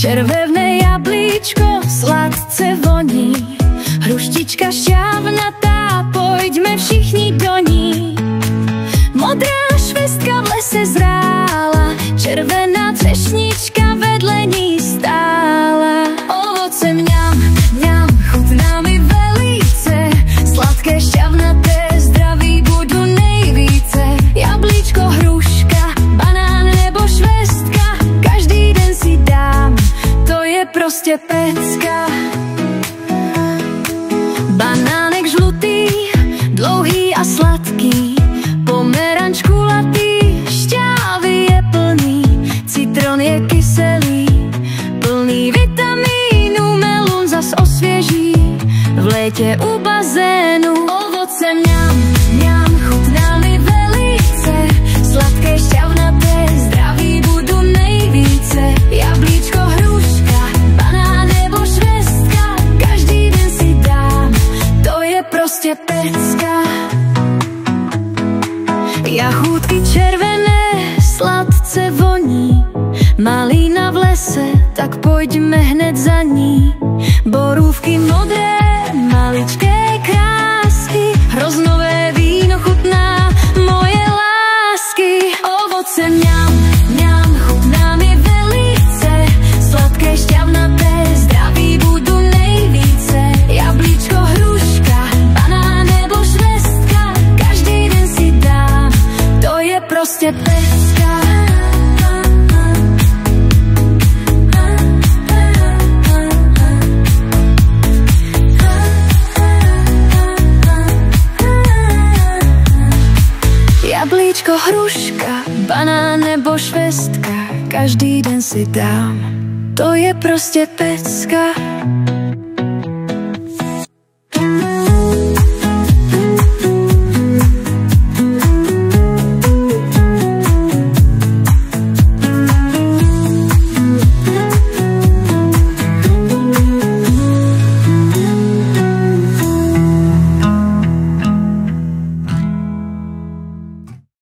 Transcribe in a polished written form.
Červené jablíčko sladce voní, hruštička šťavnatá, poďme všichni do ní. Modrá švestka v lese zrála, červená třešnička vedle ní stála. Ovoce mňam, mňam, chutná mi velice, sladké, šťavnaté, zdraví budú nejvíce. Jablíčko, hruška, banán nebo švestka, každý den si dám, to je prostě pecka. Banánek žlutý, dlouhý a sladký, pomeranč kulatý, šťávy je plný, citron je kyselý, plný vitamínu, melón zas osvěží, v létě u bazénu. Ovoce mňam, mňam, chutná mi velice, sladké, šťavnaté, zdraví budú nejvíce. Jablíčko, hruška, banán nebo švestka, každý den si dám, to je prostě pecka. Jahůdky červené sladce voní, malína v lese, tak pojďme hned za ní. Borůvky modré, maličké krásky, hroznové víno chutná moje lásky. Ovoce mňam, mňam, chutná mi velice, sladké, šťavnaté, zdraví budú nejvíce. Jablíčko, hruška, banán nebo švestka, každý den si dám, to je prostě pecka. Jablíčko, hruška, banán nebo švestka, každý den si dám, to je prostě pecka.